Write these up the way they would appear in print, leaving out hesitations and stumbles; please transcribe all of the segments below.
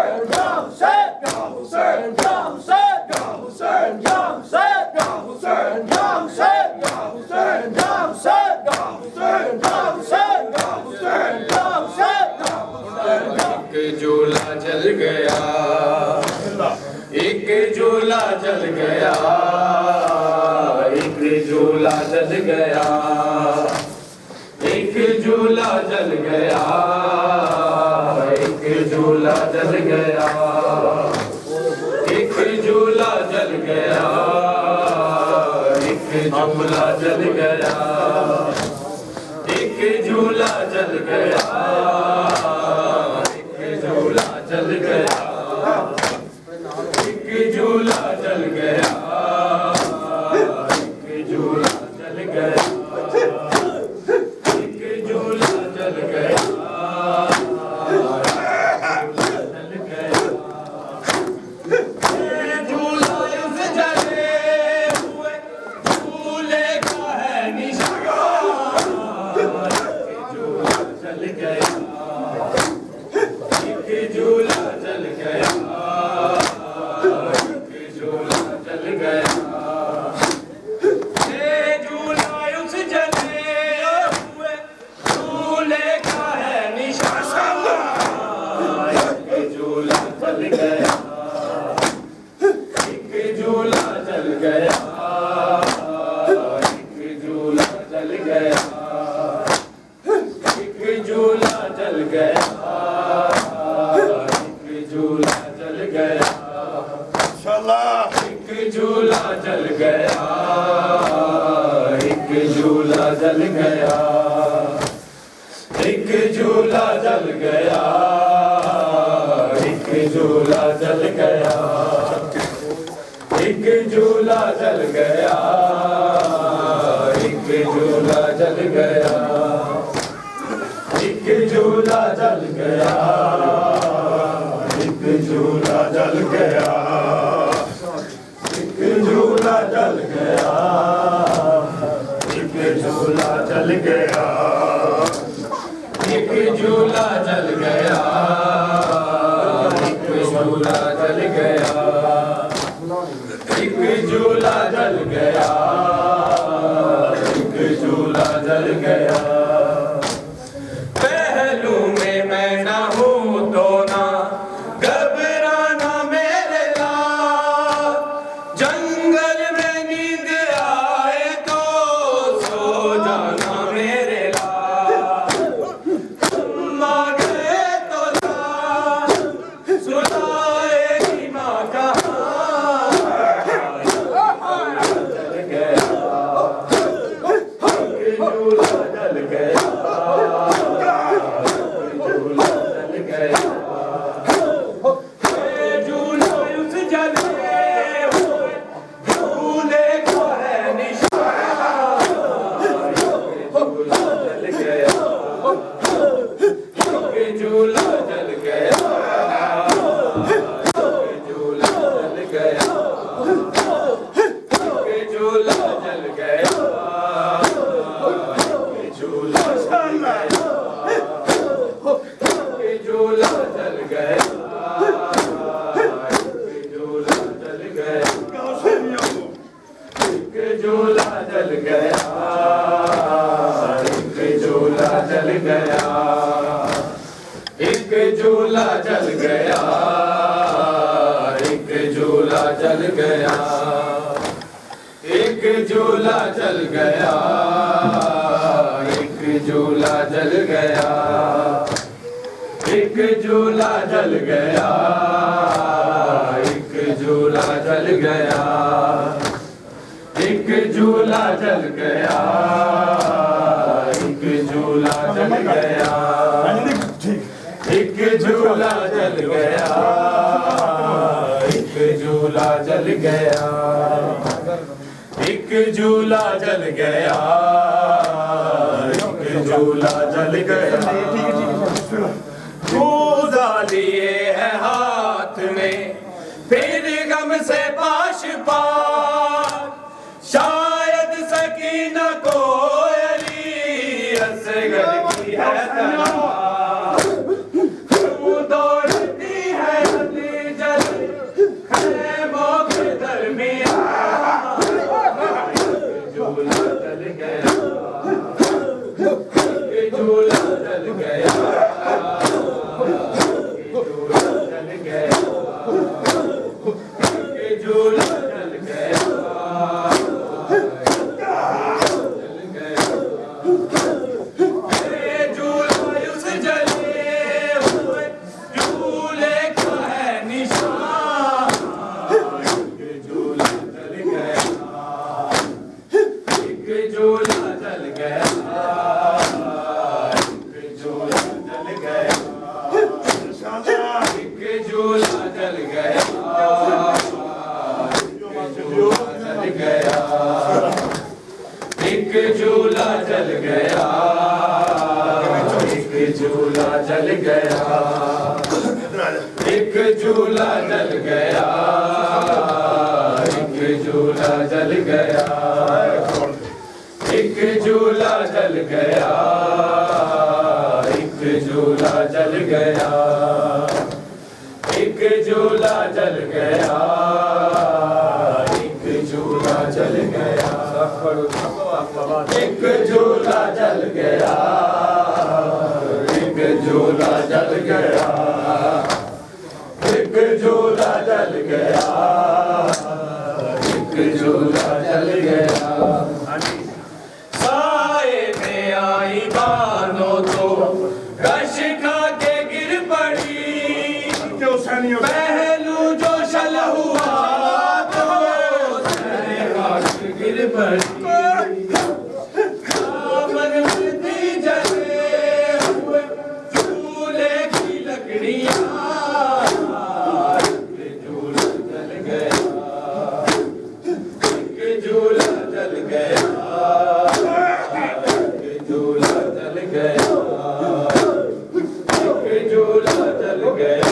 हुसैन, या हुसैन, या हुसैन, गया, एक झूला जल गया, एक झूला जल गया, एक झूला जल गया, एक झूला जल गया, एक झूला जल गया, एक झूला जल गया, एक झूला जल गया, एक झूला जल गया, एक झूला जल गया, एक झूला जल गया, एक झूला जल गया, झूला उस जले हुए झूले का है निशान, झूला जल गया, एक झूला जल गया, एक झूला जल गया, झूला उस जले हुए झूले का है निशान, एक झूला जल गया, एक झूला जल गया, एक झूला जल गया, एक झूला जल गया, एक झूला जल गया, इंशाअल्लाह एक झूला जल गया, एक झूला जल गया, एक झूला जल गया, एक झूला जल गया, एक झूला जल गया, एक झूला जल गया, एक झूला जल गया, एक झूला जल गया, एक झूला जल गया, एक झूला जल गया, एक झूला जल गया, एक झूला जल गया, एक झूला जल गया, एक झूला जल गया, पहलू में मैं ना हूँ तो ना घबराना मेरे लाल, जंगल में नींद आए तो सो जाना मेरे लाल, तुम आ गए तो लाल सुनाएगी माँ कहाँ, जल गया, एक झूला जल गया, झूला जल गया, झूला उस जले हुए झूले का है निशान, झूला जल गया, झूला जल गया, झूला जल गया, झूला जल गया, झूला जल गया, झूला जल गया, झूला जल गया, एक झूला जल गया, एक झूला जल गया, एक झूला जल गया, एक झूला जल गया, एक झूला जल गया, एक झूला जल गया, एक झूला जल गया, एक झूला जल गया, एक झूला जल गया, एक झूला जल गया, एक झूला जल गया, एक झूला जल गया, एक झूला जल गया, एक झूला जल गया, पूजा लिए है हाथ में फिर गम से पाश पार, शायद सकीना कोयली असगर की है तलवार, तू दौड़ती है नदी जल खैमों के दरमियान, झूला जल गया, झूला जल गया, झूला जल गया, गया, जल गया, एक झूला जल गया, एक झूला जल गया, एक झूला जल गया, एक झूला जल गया, एक झूला जल गया, एक झूला जल गया, एक झूला जल गया, एक झूला जल गया, एक झूला जल गया, एक झूला जल गया, एक झूला जल गया, एक झूला जल गया, साए में आई बानो तो कश खा के गिर पड़ी, पहलू जो शल हुआ तो सरे खाक गिर पड़ी, दामन में जले हुए चूल्हे की लकड़ियां, एक झूला जल गया, एक झूला जल गया, एक झूला जल गया, एक झूला जल गया,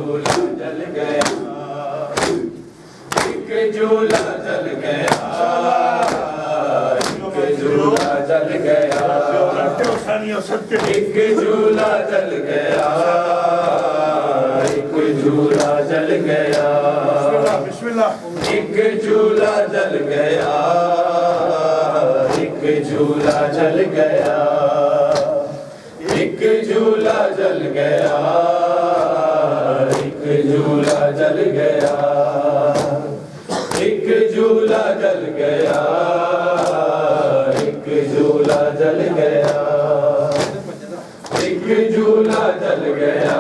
झूला जल गया, एक झूला जल गया, एक झूला जल गया, एक झूला जल गया, एक झूला जल गया, एक झूला जल गया, एक झूला जल गया, एक झूला जल गया, एक झूला जल गया, एक झूला जल गया, एक झूला जल गया, एक झूला जल गया,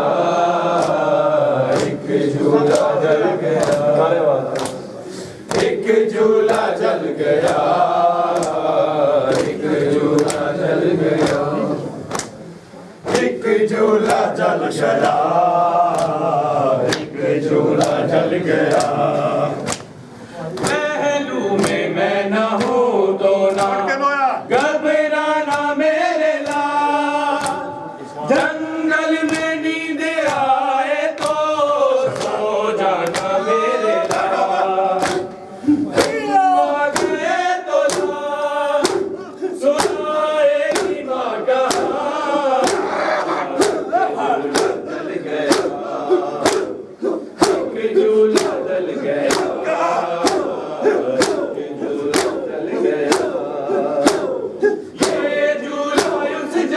एक झूला जल गया, एक झूला जल गया, एक झूला जल गया, एक झूला जल गया, पहलू में मैं न हूँ तो ना घबराना मेरे लाल, जंगल में नींद आए तो सो जाना मेरे लाल, आ गए तो सुनाएगी माँ का जल गया, एक झूला जल गया, झूला जल गया, एक झूला जल गया,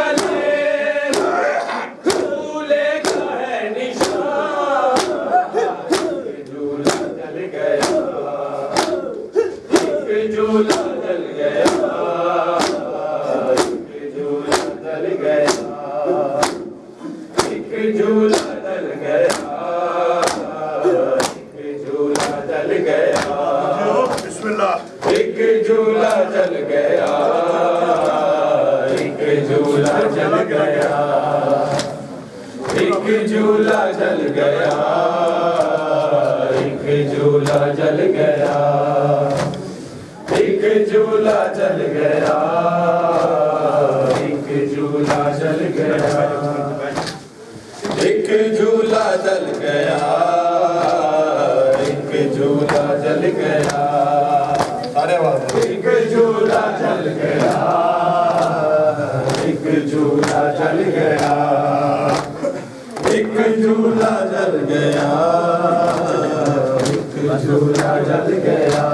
एक झूला जल गया, एक झूला जल गया, एक झूला जल गया, एक झूला जल गया, एक झूला जल गया, एक झूला जल गया, एक झूला जल गया, एक झूला जल गया, एक झूला जल गया, एक झूला जल गया, एक झूला जल गया, एक झूला जल गया, एक झूला जल गया, एक झूला जल गया,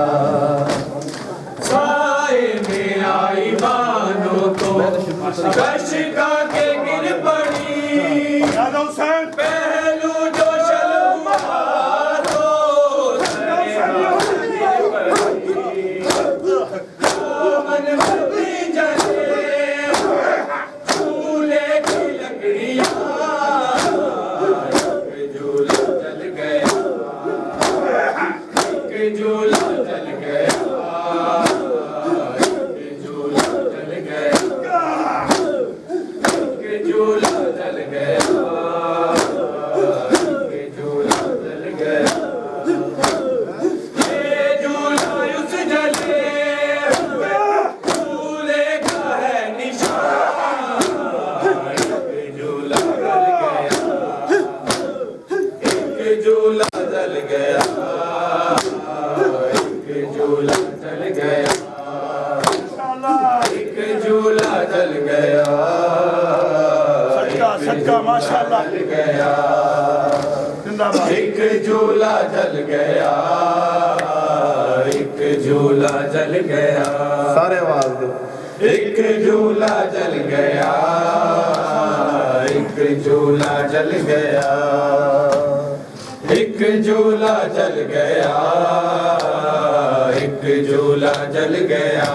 साए में आई बानो तो कश खा के गिर पड़ी, पहलू जो शल हुआ तो सरे खाक गिर पड़ी, दामन में जले चूल्हे की लकड़ियां, एक झूला जल गया, एक झूला जल गया, माशाल्लाह जल गया, जिंदाबाद। एक झूला जल गया, एक झूला जल गया, सारे आवाज दो। एक झूला जल गया, एक झूला जल गया, एक झूला जल गया, एक झूला जल गया,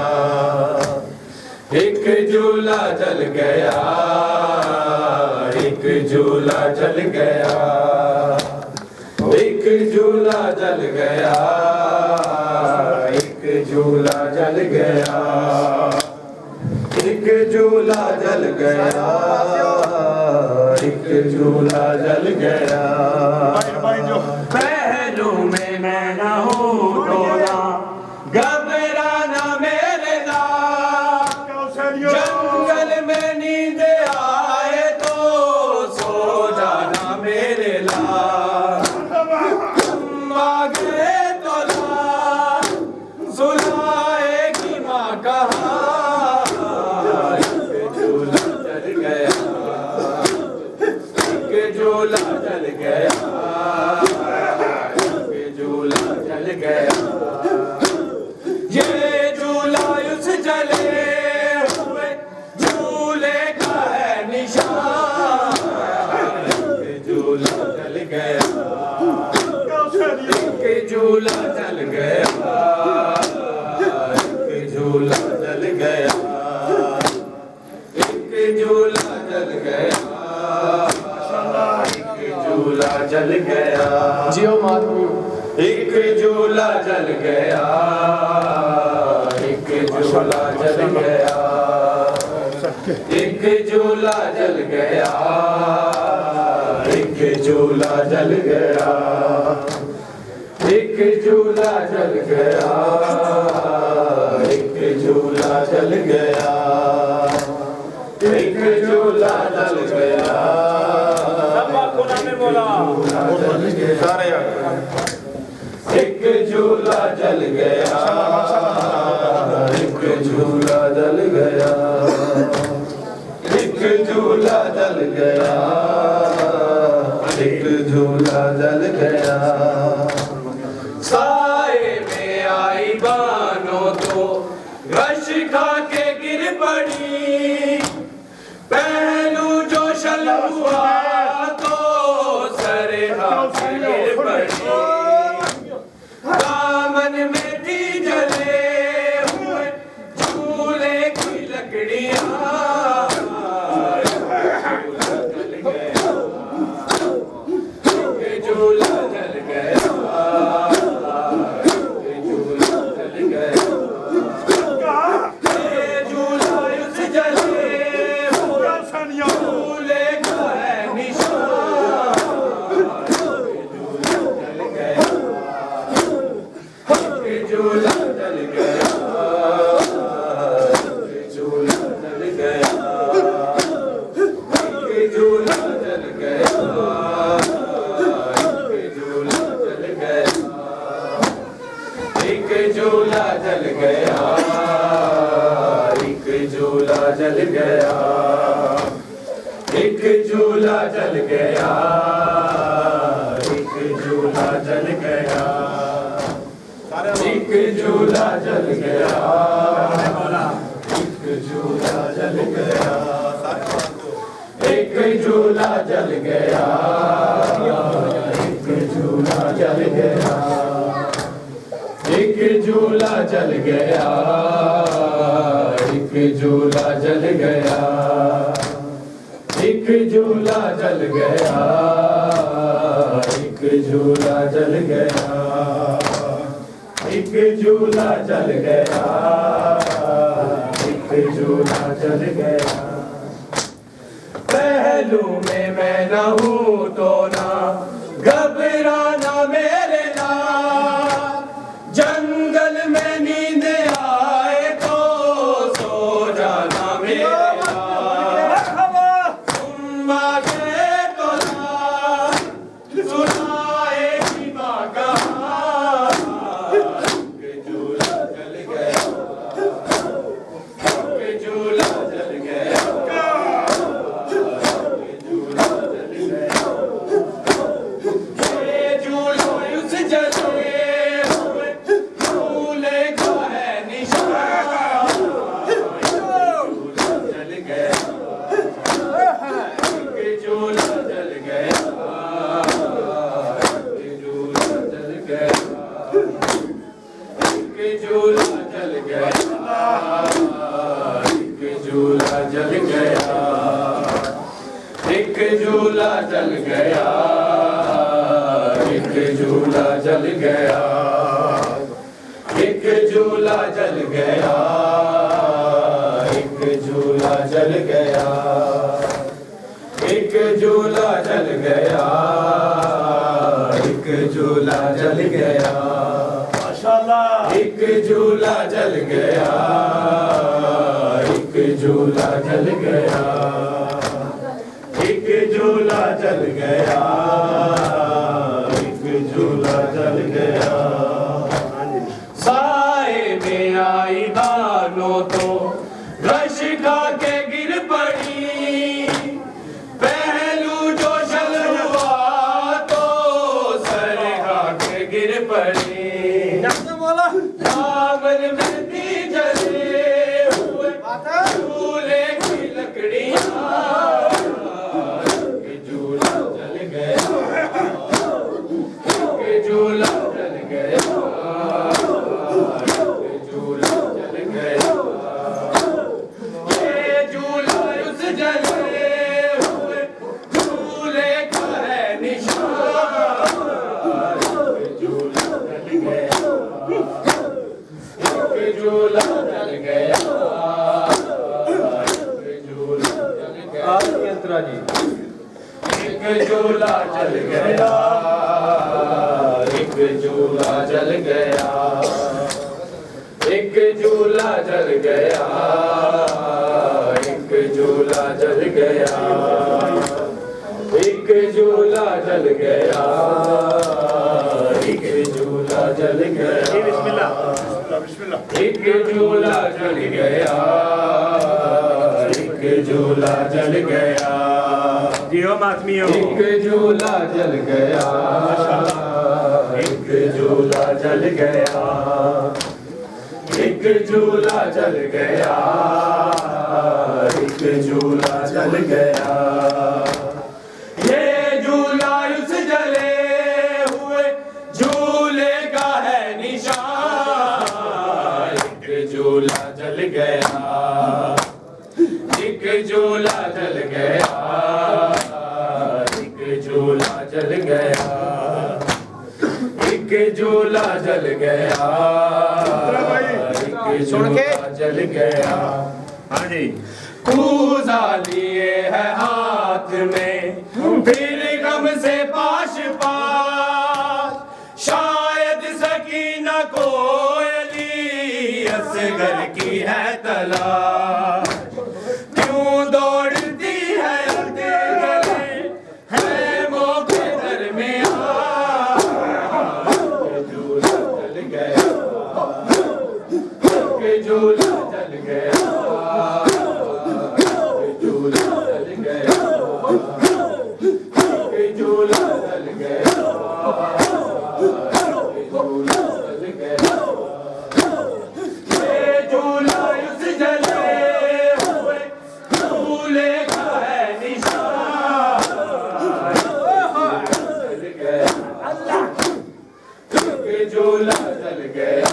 एक झूला जल गया, एक झूला जल गया, एक झूला जल गया, एक झूला जल गया, एक झूला जल गया, एक झूला जल गया। पहलू में मैं न हूँ डोला, घबराना मेरे लाल, जंगल में नींद आए तो सो जाना मेरे लाल, मांगे तो लाल सुनाएगी माँ कहाँ, एक झूला जल गया, एक झूला जल गया, एक झूला जल गया, ये झूला उस जले हुए झूले का है निशान, एक झूला जल गया, एक झूला जल गया, एक झूला जल गया, एक झूला जल गया, एक झूला जल गया, जियो माधवी। एक झूला जल गया, एक झूला जल गया, एक झूला जल गया, एक झूला जल गया, एक झूला जल गया, एक झूला जल गया, एक झूला जल गया, सारे एक झूला जल गया, एक झूला जल गया, एक झूला जल गया, एक झूला जल गया, साए में आई बानो तो रश खा के गिर पड़ी, पहलू जो शल हुआ तो सरे हाथ गिर पड़ी, दामन में थी जले हुए झूले की लकड़ियां, जल गया, एक झूला जल गया, एक झूला जल गया, ये झूला उस जले हुए झूले का है निशान, झूला जल गया, झूला जल गया, झूला जल गया, झूला जल गया, एक झूला जल गया, एक झूला जल गया, एक झूला जल गया, एक झूला जल गया, एक झूला जल गया, एक झूला जल गया, एक झूला जल गया, एक झूला जल गया, एक झूला जल गया, एक झूला जल गया, एक झूला जल गया, एक झूला जल गया, एक झूला जल गया, एक झूला जल गया, पहलू में मैं न हूँ तो ना घबराना मेरे लाल, जंगल में नींद आए तो सो जाना मेरे लाल, तुम मांगे तो लाल सुनाएगी माँ कहाँ, झूला जल गया, झूला जल गया, झूला जल जल गया, एक झूला जल गया, एक झूला जल गया, एक झूला जल गया, एक झूला जल गया, एक झूला जल गया, एक झूला जल गया, माशाल्लाह। एक झूला जल गया, एक झूला जल गया, एक झूला जल गया, एक झूला जल गया। साए में आई दानों तो रश खा के गिर पड़ी, पहलू जो शल हुआ तो सर खा के गिर पड़ी। दामन में दी जले हुए झूले की लकड़ियां, एक झूला जल गया, एक झूला जल गया, एक झूला जल गया, ये झूला उस जले हुए झूले का है निशान, एक झूला जल गया, एक झूला जल गया, एक झूला जल गया, यंत्रा जी एक झूला जल गया, एक झूला जल गया, एक झूला जल गया, एक झूला जल गया, एक झूला जल गया, एक झूला जल गया, बिस्मिल्लाह बिस्मिल्लाह। एक झूला जल गया, एक झूला जल गया, जियो मातमियो। एक झूला जल गया, एक झूला जल गया, एक झूला जल गया, एक झूला जल गया, ये झूला उस जले हुए झूले का है निशान, एक झूला जल गया, एक झूला जल गया, एक झूला जल गया, एक झूला जल गया, एक झूला जल गया। हाँ जी। कूजा लिए है हाथ में फिर गम से पाश पाश, शायद सकीना कोयली असगर की है तलाश, क्यों दौड़ती है गले है मौके दरमियान, झूला जल गया, झूला जल गया, झूला जल गया, झूला जल गया, झूला जल गया, ये झूला उस जले हुए झूले का है निशान, जल गया, झूला जल गया,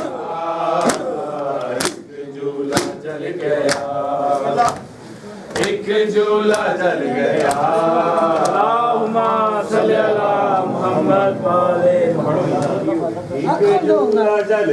झूला जल गया, एक झूला जल गया, अल्लाहुम्मा सल्ली अला मुहम्मद वाले। एक झूला जल